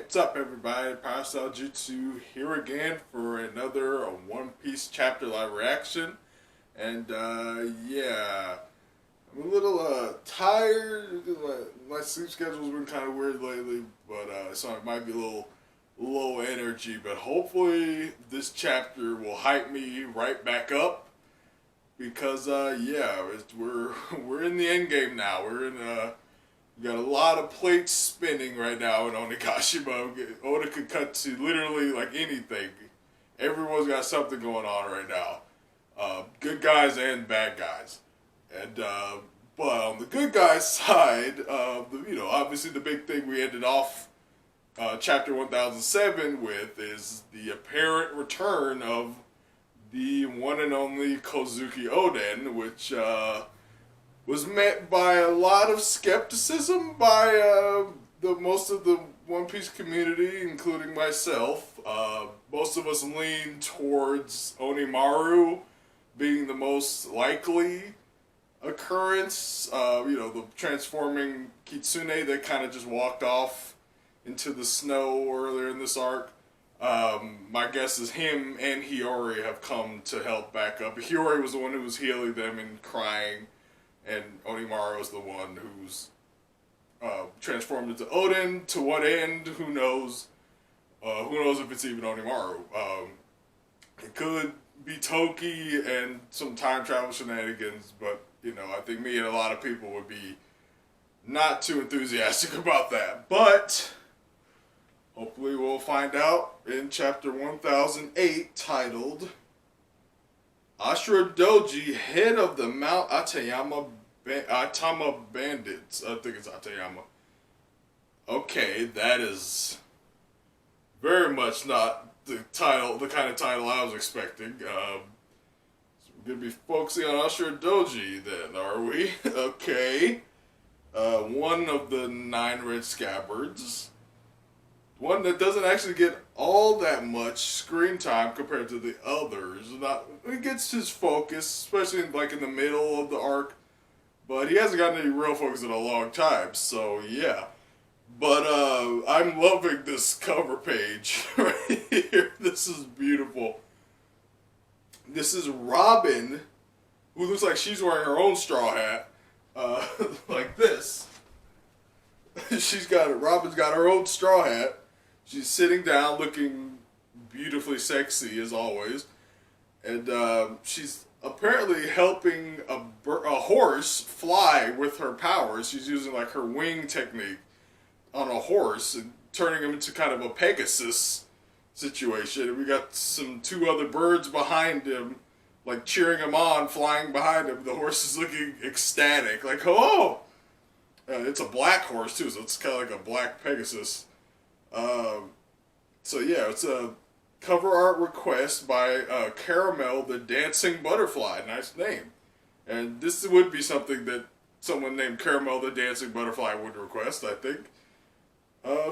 What's up, everybody? Parasol Jutsu here again for another One Piece chapter live reaction. And, yeah, I'm a little, tired. My sleep schedule's been kind of weird lately, but, so I might be a little low energy. But hopefully this chapter will hype me right back up because, yeah, we're in the end game now. We got a lot of plates spinning right now in Onigashima. Oda could cut to literally like anything. Everyone's got something going on right now. Good guys and bad guys. And but on the good guys side, obviously the big thing we ended off chapter 1007 with is the apparent return of the one and only Kozuki Oden, which was met by a lot of skepticism by most of the One Piece community, including myself. Most of us lean towards Onimaru being the most likely occurrence. The transforming Kitsune that kind of just walked off into the snow earlier in this arc. My guess is him and Hiyori have come to help back up. Hiyori was the one who was healing them and crying. And Onimaru is the one who's transformed into Oden. To what end? Who knows? Who knows if it's even Onimaru? It could be Toki and some time travel shenanigans, but I think me and a lot of people would be not too enthusiastic about that. But hopefully we'll find out in chapter 1008, titled Ashura Doji, head of the Mount Atama Bandits. I think it's Atayama. Okay, that is very much not the kind of title I was expecting. So we're gonna be focusing on Ashura Doji then, are we? Okay. One of the 9 red scabbards. One that doesn't actually get all that much screen time compared to the others. It gets his focus, especially in the middle of the arc, but he hasn't gotten any real focus in a long time. So yeah, but I'm loving this cover page right here. This is beautiful. This is Robin, who looks like she's wearing her own straw hat, like this. Robin's got her own straw hat. She's sitting down looking beautifully sexy as always. And she's apparently helping a horse fly with her powers. She's using her wing technique on a horse and turning him into kind of a Pegasus situation. And we got 2 other birds behind him, cheering him on, flying behind him. The horse is looking ecstatic, oh! It's a black horse too, so it's kind of like a black Pegasus. So yeah, it's a cover art request by Caramel the Dancing Butterfly. Nice name. And this would be something that someone named Caramel the Dancing Butterfly would request, I think.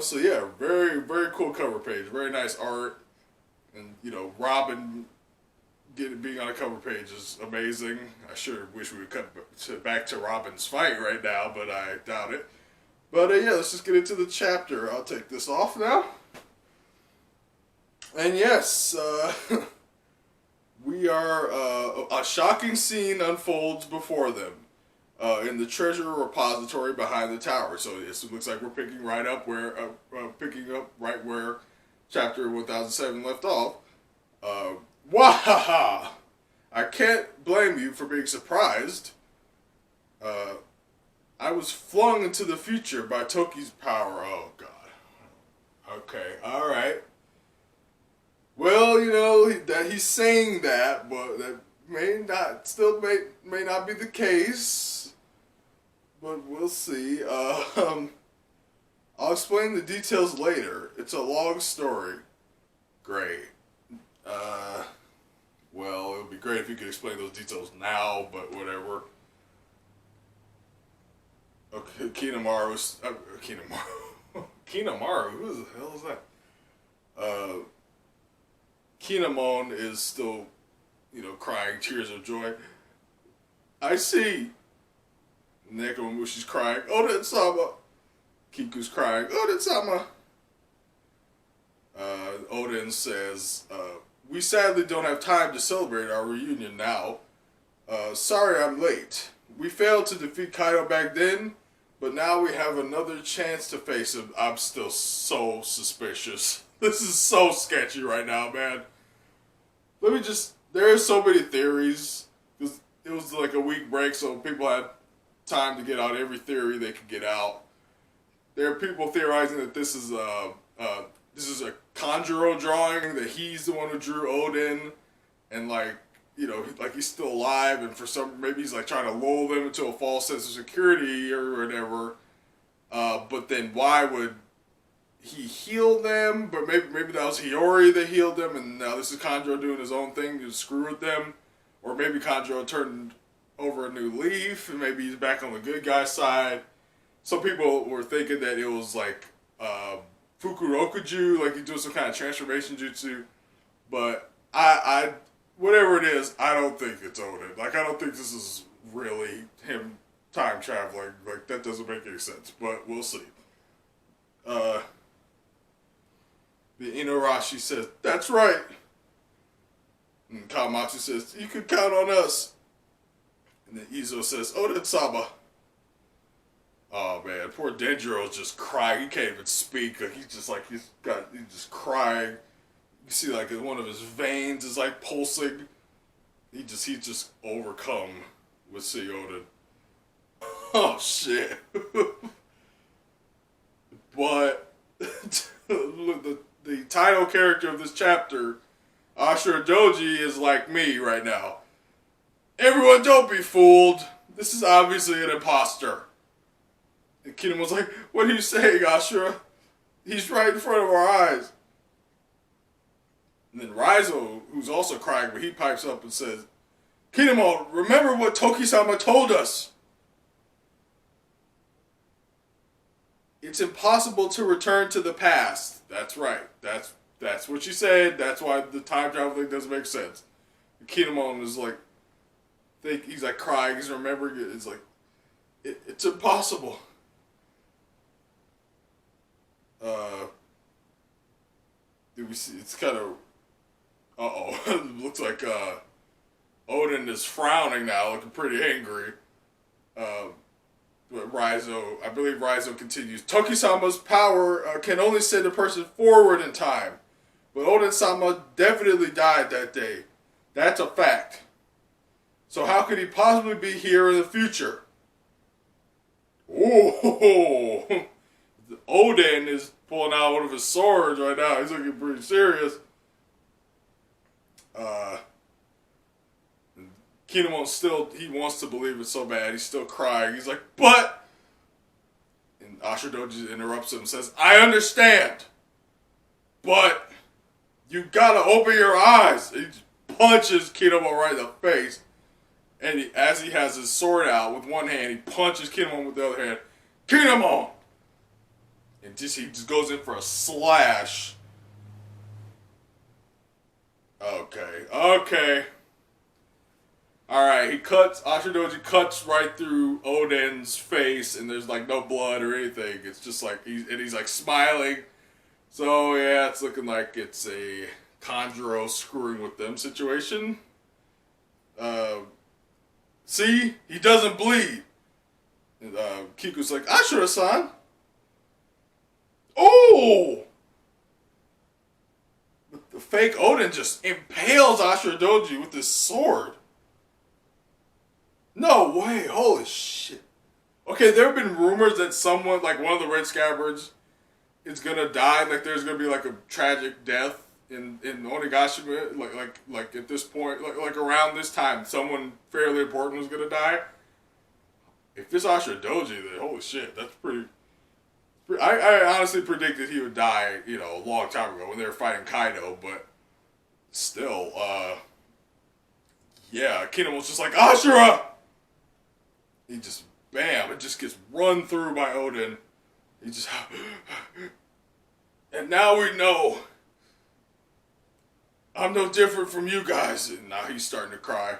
So yeah, very, very cool cover page. Very nice art. And, Robin being on a cover page is amazing. I sure wish we would cut back to Robin's fight right now, but I doubt it. But yeah, let's just get into the chapter. I'll take this off now. And yes, we are, a shocking scene unfolds before them in the treasure repository behind the tower. So it looks like we're picking up right where chapter 1007 left off. Wahaha! I can't blame you for being surprised. I was flung into the future by Toki's power. Oh, God. Okay, alright. Well, that he's saying that, but that may not be the case. But we'll see. I'll explain the details later. It's a long story. Great. Well, it would be great if you could explain those details now, but whatever. Okay, Kinamaru. Kinamaru? Who the hell is that? Kinamon is still, crying tears of joy. I see. Nekomamushi's crying. Oden-sama. Kiku's crying. Oden-sama. Odin says, "We sadly don't have time to celebrate our reunion now. Sorry I'm late. We failed to defeat Kaido back then, but now we have another chance to face him." I'm still so suspicious. This is so sketchy right now, man. There are so many theories. Because it was like a week break, so people had time to get out every theory they could get out. There are people theorizing that this is a Kanjuro drawing, that he's the one who drew Odin, and like he's still alive, and maybe he's like trying to lull them into a false sense of security or whatever. But then why would he heal them? But maybe that was Hiyori that healed them, and now this is Kanjuro doing his own thing to screw with them. Or maybe Kanjuro turned over a new leaf, and maybe he's back on the good guy side. Some people were thinking that it was like Fukurokuju, like he's doing some kind of transformation jutsu. But I whatever it is, I don't think it's Odin. Like, I don't think this is really him time traveling. Like, that doesn't make any sense. But we'll see. The Inuarashi says, "That's right." And Kawamatsu says, "You can count on us." And then Izo says, "Odin-sama." Oh man, poor Denjiro's just crying. He can't even speak. Like, he's just crying. You see like one of his veins is like pulsing. He's just overcome with seeing Odin. Oh shit. But the title character of this chapter, Ashura Doji, is like me right now. Everyone, don't be fooled. This is obviously an imposter. And Kingdom was like, "What are you saying, Ashura? He's right in front of our eyes." And then Raizo, who's also crying, but he pipes up and says, "Kinemon, remember what Toki-sama told us. It's impossible to return to the past." That's right. That's what she said. That's why the time travel thing doesn't make sense. And Kinemon is like, he's like crying. He's remembering it. It's like, it's impossible. Did we see? It's kind of. It looks like Odin is frowning now, looking pretty angry. But I believe Raizo continues. "Toki-sama's power can only send a person forward in time. But Odin-sama definitely died that day. That's a fact. So how could he possibly be here in the future?" Oh, Odin is pulling out one of his swords right now. He's looking pretty serious. Kinemon he wants to believe it so bad. He's still crying. He's like, "But..." And Ashura Doji interrupts him and says, "I understand. But you gotta open your eyes." He punches Kinemon right in the face. And as he has his sword out with one hand, he punches Kinemon with the other hand. "Kinemon!" And he just goes in for a slash. Okay. Alright, Ashura Doji cuts right through Odin's face, and there's like no blood or anything. It's just like, he's like smiling. So yeah, it's looking like it's a Kanjuro screwing with them situation. See? He doesn't bleed. And Kiku's like, "Ashura-san!" Oh! The fake Odin just impales Ashura Doji with his sword. No way, holy shit. Okay, there have been rumors that someone, like one of the Red Scabbards, is gonna die. Like there's gonna be like a tragic death in Onigashima. Like at this point, like around this time, someone fairly important was gonna die. If it's Ashura Doji, then holy shit, that's pretty. I honestly predicted he would die, a long time ago when they were fighting Kaido, but still, yeah, Kingdom was just like, "Ashura!" He just, bam, it just gets run through by Odin. He just, "And now we know I'm no different from you guys." And now he's starting to cry.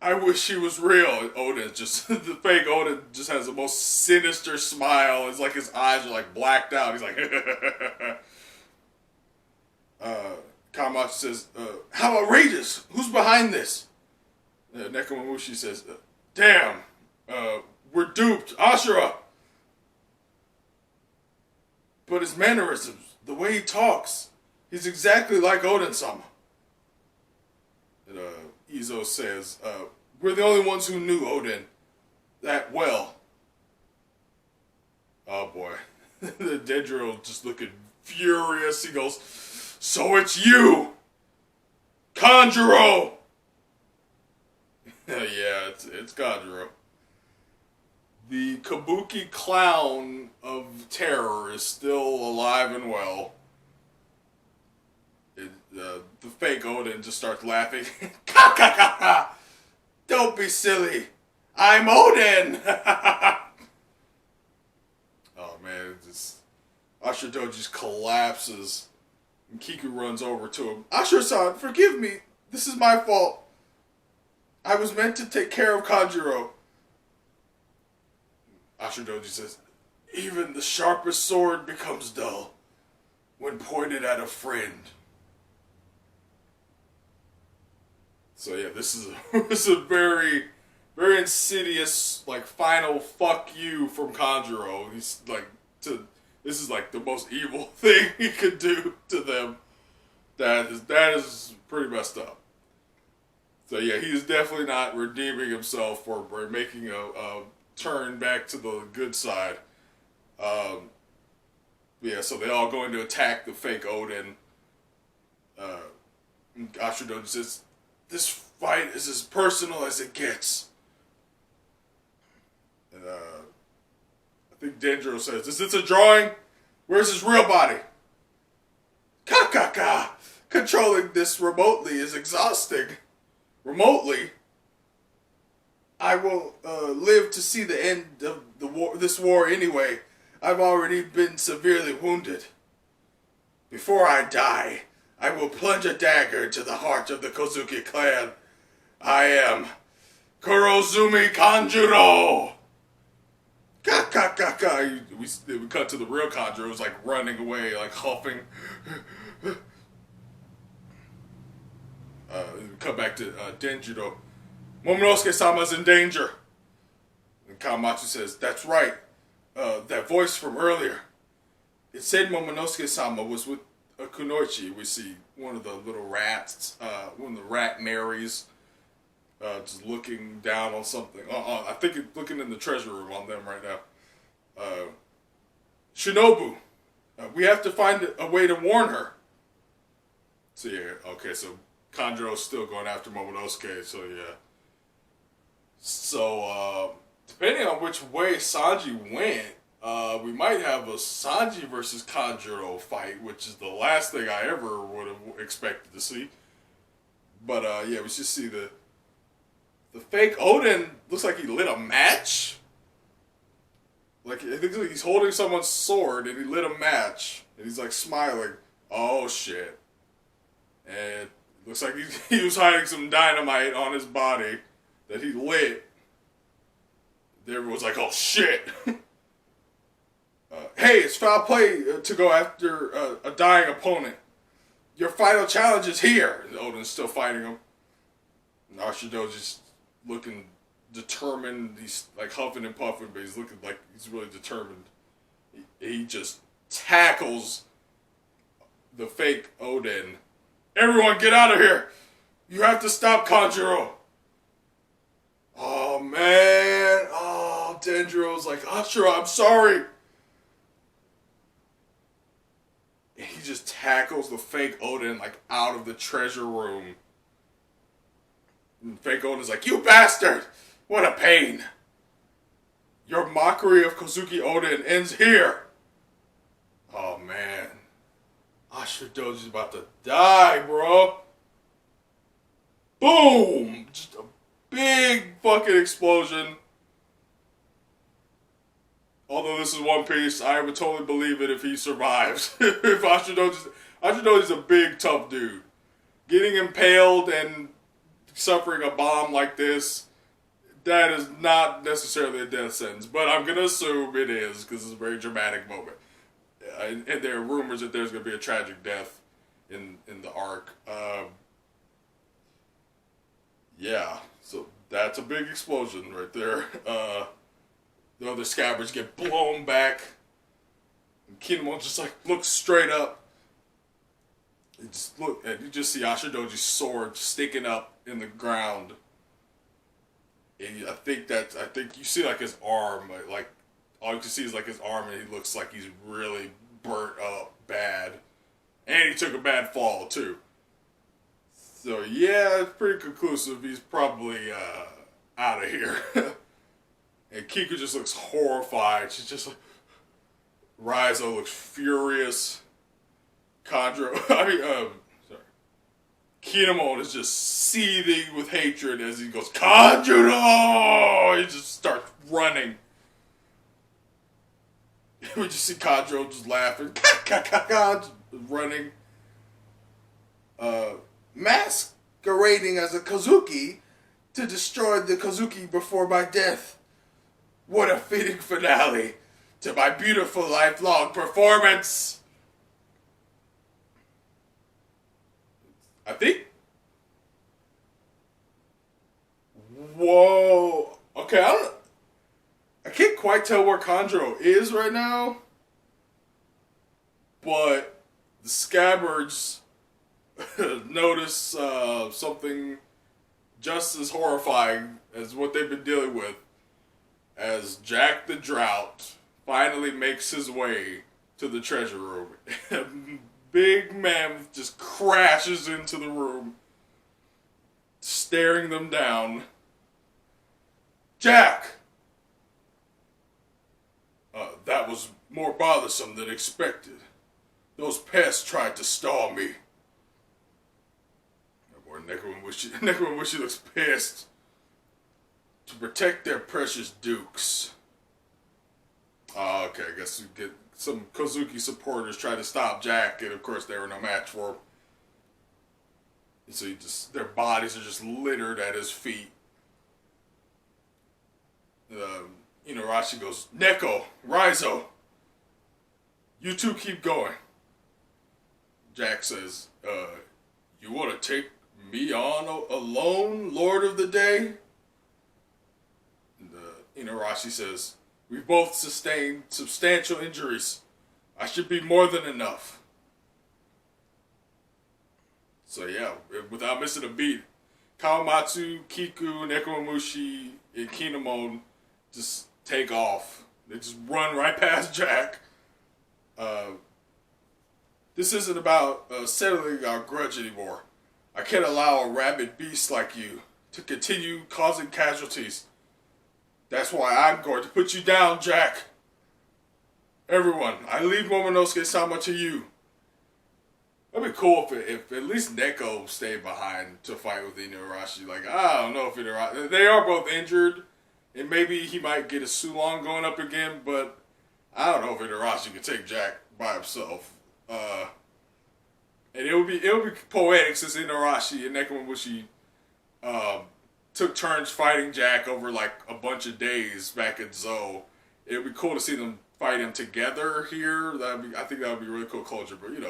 "I wish he was real." Odin just, the fake Odin just has the most sinister smile. It's like his eyes are like blacked out. He's like, Kamachi says, how outrageous! Who's behind this? Nekomamushi says, damn, we're duped, Ashura! But his mannerisms, the way he talks, he's exactly like Oden-sama. And Izo says, we're the only ones who knew Oden that well. Oh boy. The Dendro just looking furious. He goes, so it's you! Kanjuro! Yeah, it's Kanjuro. The Kabuki clown of terror is still alive and well. The fake Oden just starts laughing. Ka ka ka ka! Don't be silly! I'm Oden! Oh man, Ashura just collapses. And Kiku runs over to him. Ashura-san, forgive me. This is my fault. I was meant to take care of Kanjuro. Ashura says, even the sharpest sword becomes dull when pointed at a friend. So yeah, this is a very, very insidious, like, final fuck you from Kanjuro. He's like, this is like the most evil thing he could do to them. That is pretty messed up. So yeah, he's definitely not redeeming himself for making a turn back to the good side. Yeah, so they all going to attack the fake Oden. Ashura says, this fight is as personal as it gets. And I think Dendro says, is this a drawing? Where's his real body? Ka ka ka! Controlling this remotely is exhausting. Remotely? I will live to see the end of this war anyway. I've already been severely wounded. Before I die, I will plunge a dagger into the heart of the Kozuki clan. I am Kurozumi Kanjuro! Ka ka ka ka! We cut to the real Kanjuro, who's like running away, like huffing. Cut back to Denjiro. Momonosuke-sama's in danger. And Kawamatsu says, that's right. That voice from earlier. It said Momonosuke-sama was with Kunoichi. We see one of the little rats, one of the rat Marys, just looking down on something. I think it's looking in the treasure room on them right now. Shinobu, we have to find a way to warn her. So yeah, okay, so Kanjuro's still going after Momonosuke, so yeah. So, depending on which way Sanji went, we might have a Sanji versus Kanjuro fight, which is the last thing I ever would have expected to see. But, yeah, we should see the fake Oden looks like he lit a match. Like, I think he's holding someone's sword and he lit a match. And he's, like, smiling. Oh, shit. And looks like he was hiding some dynamite on his body that he lit. Everyone's like, oh shit! Hey, it's foul play to go after a dying opponent. Your final challenge is here. And Oden's still fighting him. And Ashido's just looking determined. He's like huffing and puffing, but he's looking like he's really determined. He just tackles the fake Oden. Everyone get out of here! You have to stop Kanjuro! Oh man! Oh, Dendro's like, Ashura, I'm sorry! And he just tackles the fake Oden like out of the treasure room. And fake Oden's like, you bastard! What a pain! Your mockery of Kozuki Oden ends here! Oh man. Ashura Doji's about to die, bro. Boom! Just a big fucking explosion. Although this is One Piece, I would totally believe it if he survives. If Ashura Doji's a big, tough dude. Getting impaled and suffering a bomb like this, that is not necessarily a death sentence. But I'm going to assume it is, because it's a very dramatic moment. And there are rumors that there's going to be a tragic death in the arc. Yeah, so that's a big explosion right there. The other scabbards get blown back. And Kinemon just like looks straight up. You just look, and you just see Ashidoji's sword sticking up in the ground. And I think you see like his arm, like all you can see is like his arm, and he looks like he's really burnt up bad, and he took a bad fall too. So yeah, it's pretty conclusive. He's probably out of here. And Kiku just looks horrified. She's just like, Raizo looks furious. Kanjuro, sorry. Kinemon is just seething with hatred as he goes, Kanjuro! He just starts running. We just see Kanjuro just laughing, just running. Masquerading as a Kozuki to destroy the Kozuki before my death. What a fitting finale to my beautiful lifelong performance. I think. Whoa. Okay, I can't quite tell where Kanjuro is right now, but the Scabbards notice something just as horrifying as what they've been dealing with, as Jack the Drought finally makes his way to the treasure room. Big Mammoth just crashes into the room, staring them down. Jack! That was more bothersome than expected. Those pests tried to stall me. Boy, Nekomamushi looks pissed. To protect their precious dukes. Okay, I guess you get some Kozuki supporters try to stop Jack, and of course they were no match for him. And so their bodies are just littered at his feet. Inuarashi goes, Neko, Raizo, you two keep going. Jack says, you want to take me on alone, Lord of the Day? And Inuarashi says, we've both sustained substantial injuries. I should be more than enough. So yeah, without missing a beat, Kawamatsu, Kiku, Nekomamushi, and Kinemon just take off. They just run right past Jack. This isn't about settling our grudge anymore. I can't allow a rabid beast like you to continue causing casualties. That's why I'm going to put you down, Jack. Everyone, I leave Momonosuke-sama to you. That'd be cool if at least Neko stayed behind to fight with Inuarashi. Like, I don't know if Inuarashi... They are both injured, and maybe he might get a Sulong going up again, but I don't know if Inuarashi could take Jack by himself. And it would be poetic since Inuarashi and Nekomamushi took turns fighting Jack over like a bunch of days back in Zou. It would be cool to see them fight him together here. I think that would be really cool culture, but at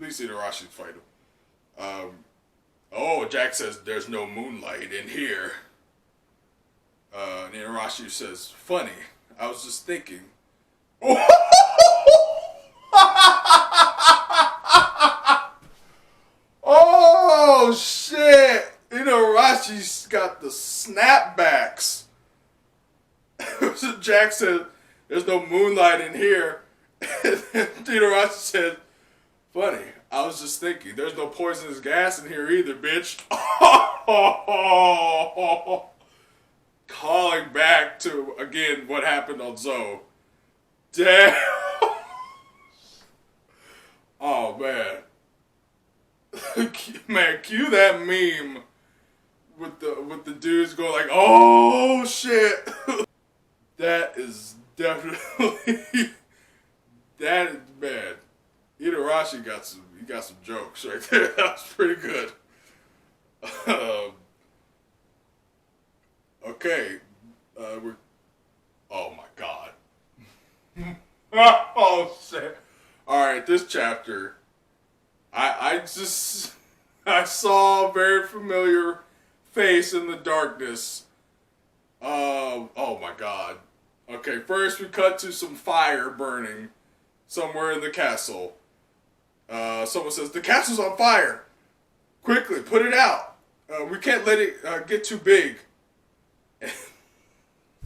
least Inuarashi fight him. Jack says there's no moonlight in here. And Inuarashi says, funny, I was just thinking. Oh shit! Inuarashi's got the snapbacks. Jack said, there's no moonlight in here. Inuarashi said, funny, I was just thinking, there's no poisonous gas in here either, bitch. Calling back to, again, what happened on Zou. Damn. Oh, man. Man, cue that meme with the dudes going like, oh shit. That is definitely that is bad. Inuarashi got some jokes right there. That was pretty good. Okay, oh my god. Oh shit. All right, this chapter. I saw a very familiar face in the darkness. Oh my god. Okay, first we cut to some fire burning somewhere in the castle. Someone says, "The castle's on fire! Quickly, put it out! We can't let it get too big."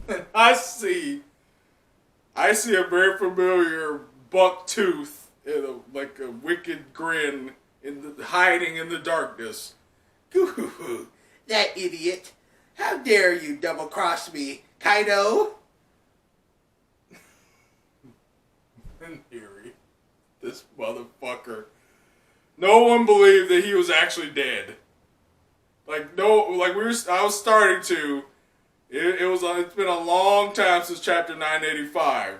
And I see a very familiar buck tooth and like a wicked grin hiding in the darkness. Goo-hoo-hoo. That idiot. How dare you double-cross me, Kaido? And Harry, this motherfucker. No one believed that he was actually dead. Like, no, like I was starting to. It's been a long time since chapter 985.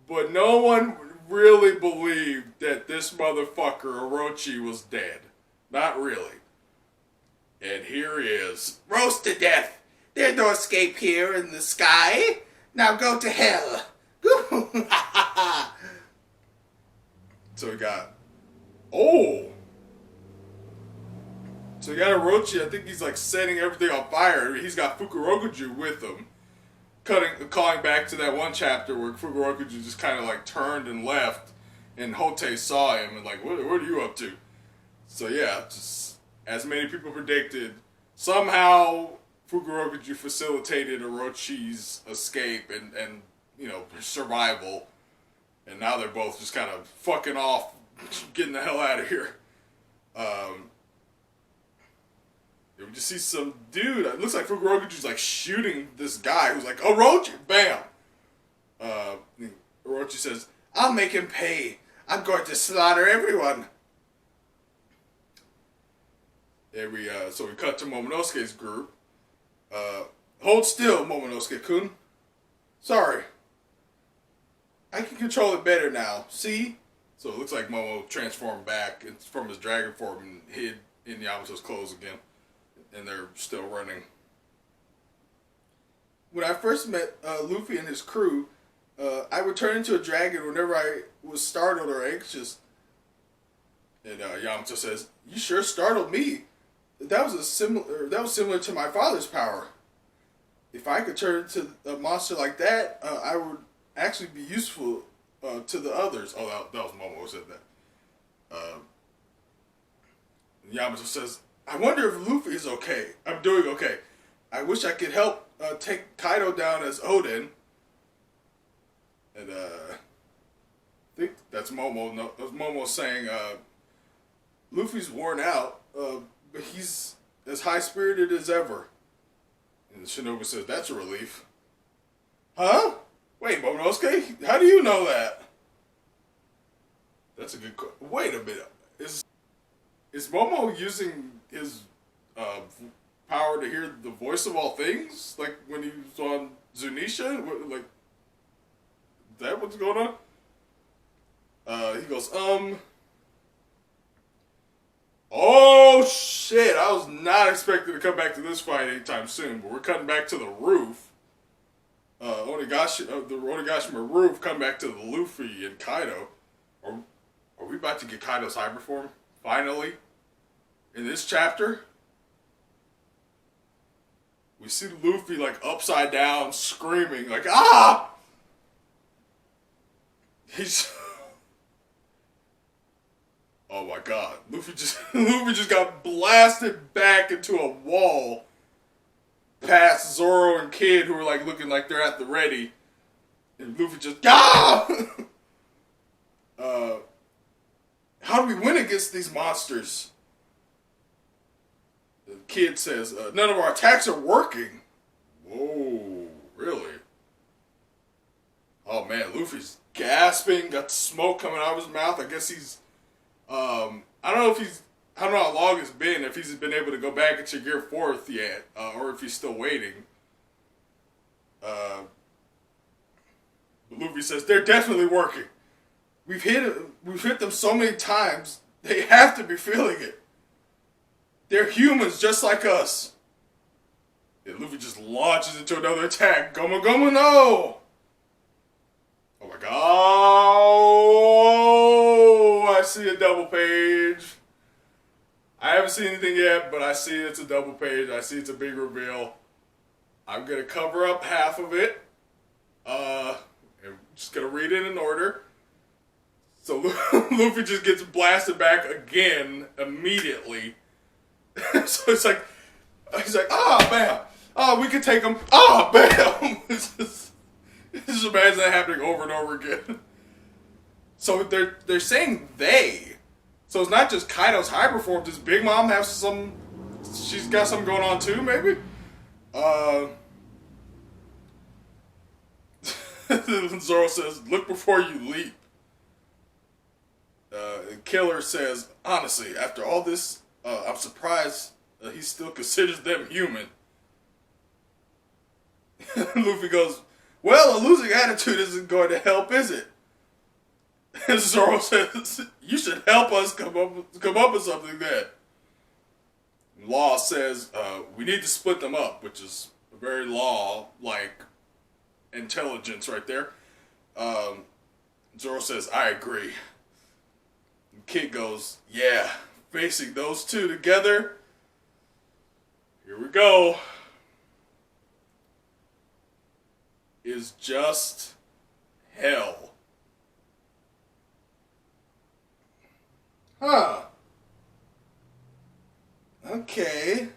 But no one really believed that this motherfucker, Orochi, was dead. Not really. And here he is. Roast to death. There's no escape here in the sky. Now go to hell. So we got... Oh! So you got Orochi, I think he's like setting everything on fire. He's got Fukurokuju with him. Calling back to that one chapter where Fukurokuju just kind of like turned and left. And Hote saw him and like, what are you up to? So yeah, just as many people predicted, somehow Fukurokuju facilitated Orochi's escape and you know, survival. And now they're both just kind of fucking off, getting the hell out of here. We just see some dude. It looks like Fukurokuju's like shooting this guy who's like, Orochi! Bam! Orochi says, I'll make him pay. I'm going to slaughter everyone. And so we cut to Momonosuke's group. Hold still, Momonosuke-kun. Sorry. I can control it better now. See? So it looks like Momo transformed back from his dragon form and hid in Yamato's clothes again. And they're still running. When I first met Luffy and his crew, I would turn into a dragon whenever I was startled or anxious. And Yamato says, "You sure startled me. That was similar to my father's power. If I could turn into a monster like that, I would actually be useful to the others." Oh, that was Momo who said that. Yamato says, "I wonder if Luffy is okay. I'm doing okay. I wish I could help take Kaido down as Oden." And I think that's Momo. No, that's Momo saying Luffy's worn out, but he's as high-spirited as ever. And Shinobu says, "That's a relief." Huh? Wait, Momonosuke? How do you know that? That's a good question. Wait a minute. Is Momo using his power to hear the voice of all things? Like when he was on Zunisha? Like, is that what's going on? He goes, oh shit, I was not expecting to come back to this fight anytime soon, but we're cutting back to the roof. The Onigashima roof, come back to the Luffy and Kaido. Are we about to get Kaido's hyper form? Finally? In this chapter? We see Luffy like upside down, screaming, like, ah! He's... Oh my god. Luffy just got blasted back into a wall past Zoro and Kid, who are like looking like they're at the ready. And Luffy just, ah! How do we win against these monsters? The Kid says, none of our attacks are working. Whoa, really? Oh man, Luffy's gasping, got smoke coming out of his mouth. I guess he's, I don't know how long it's been, if he's been able to go back into Gear 4th yet, or if he's still waiting. Luffy says, they're definitely working. We've hit them so many times, they have to be feeling it. They're humans just like us. And Luffy just launches into another attack. Gomu Gomu no! Oh my god. Oh, I I see a double page. I haven't seen anything yet, but I see it's a double page. I see it's a big reveal. I'm gonna cover up half of it. I'm just gonna read it in order. So Luffy just gets blasted back again immediately. So it's like, he's like, bam. We can take him. Bam. Just imagine that happening over and over again. So they're saying they. So it's not just Kaido's hyper form. Does Big Mom have some? She's got something going on too, maybe. Zoro says, "Look before you leap." Killer says, "Honestly, after all this, I'm surprised he still considers them human." Luffy goes, "Well, a losing attitude isn't going to help, is it?" And Zoro says, "You should help us come up with something then." Law says, "We need to split them up," which is a very Law-like intelligence right there. Zoro says, "I agree." And Kid goes, "Yeah, facing those two together, here we go, is just hell." Huh. Okay.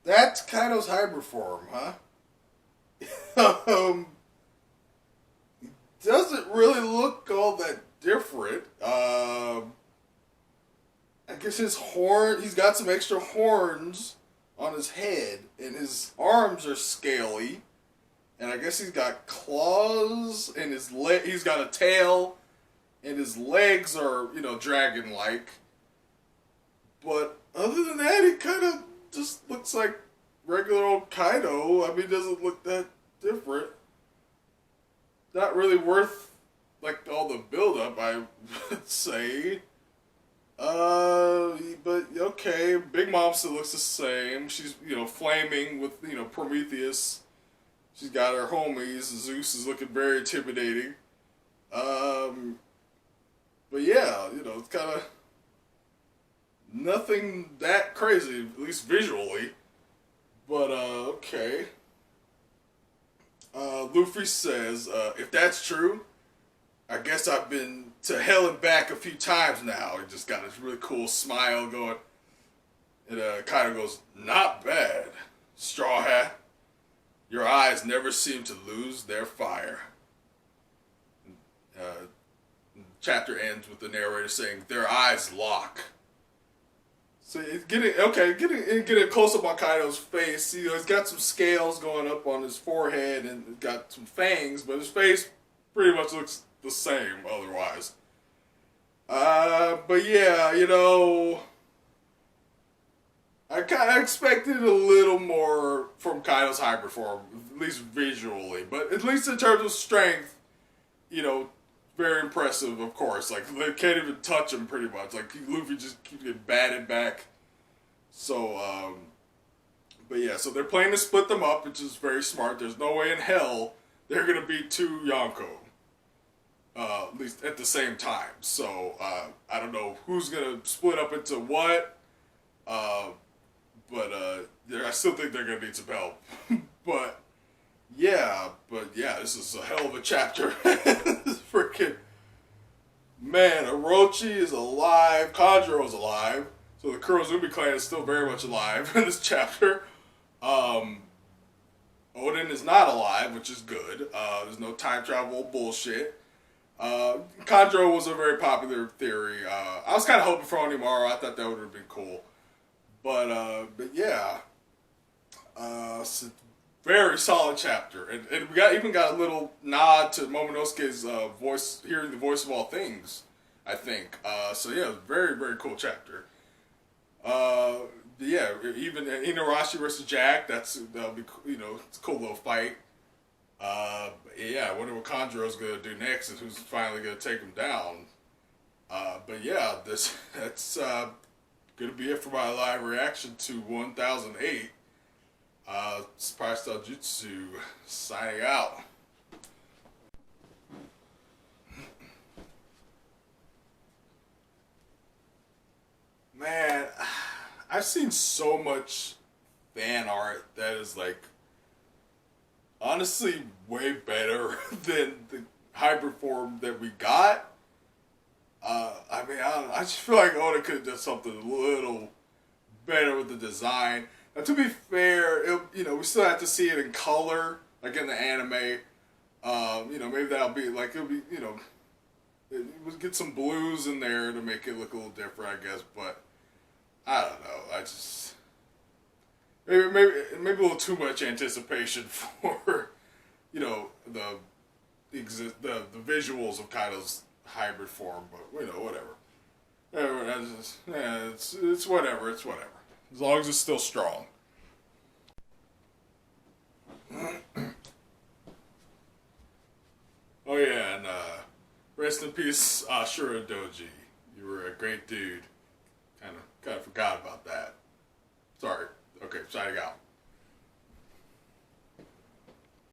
That's Kaido's hyper form, huh? Doesn't really look all that different. I guess his horn, he's got some extra horns on his head, and his arms are scaly. And I guess he's got claws, and he's got a tail, and his legs are, dragon-like. But other than that, he kind of just looks like regular old Kaido. I mean, doesn't look that different. Not really worth, all the build-up, I would say. But, okay, Big Mom still looks the same. She's, flaming with, Prometheus. She's got her homies. Zeus is looking very intimidating. But yeah, it's kind of nothing that crazy, at least visually. But, okay. Luffy says, if that's true, I guess I've been to hell and back a few times now. He just got this really cool smile going. And Kaido goes, "Not bad, Straw Hat. Your eyes never seem to lose their fire." Chapter ends with the narrator saying, "Their eyes lock." So it's getting a close up on Kaido's face. He's got some scales going up on his forehead and got some fangs, but his face pretty much looks the same otherwise. But yeah, I kind of expected a little more from Kaido's hyper form, at least visually. But at least in terms of strength, very impressive, of course. They can't even touch him, pretty much. Luffy just keeps getting batted back. So, but yeah, so they're planning to split them up, which is very smart. There's no way in hell they're going to beat two Yonko. At least at the same time. So, I don't know who's going to split up into what. But I still think they're going to need some help. But yeah, this is a hell of a chapter. Freaking man, Orochi is alive, Kanjuro is alive, so the Kurozumi clan is still very much alive in this chapter. Oden is not alive, which is good. There's no time travel bullshit. Kanjuro was a very popular theory. I was kind of hoping for Onimaru. I thought that would have been cool. But yeah. It's a very solid chapter. And we even got a little nod to Momonosuke's voice, hearing the voice of all things, I think. So yeah, very, very cool chapter. Yeah, even Hinarashi versus Jack, that'll be, it's a cool little fight. Yeah, I wonder what Kanjuro's gonna do next and who's finally gonna take him down. But yeah, that's gonna be it for my live reaction to 1008. Spy Style Jutsu signing out. I've seen so much fan art that is like honestly way better than the hybrid form that we got. I mean, I don't know. I just feel like Oda could have done something a little better with the design. Now, to be fair, we still have to see it in color, like in the anime. Maybe that'll be like it'll be, we'll get some blues in there to make it look a little different, I guess. But I don't know. I just maybe a little too much anticipation for the visuals of Kaido's hybrid form. But whatever. It's whatever. It's whatever. As long as it's still strong. Oh yeah, and rest in peace, Ashura Doji. You were a great dude. Kind of forgot about that. Sorry. Okay, signing out.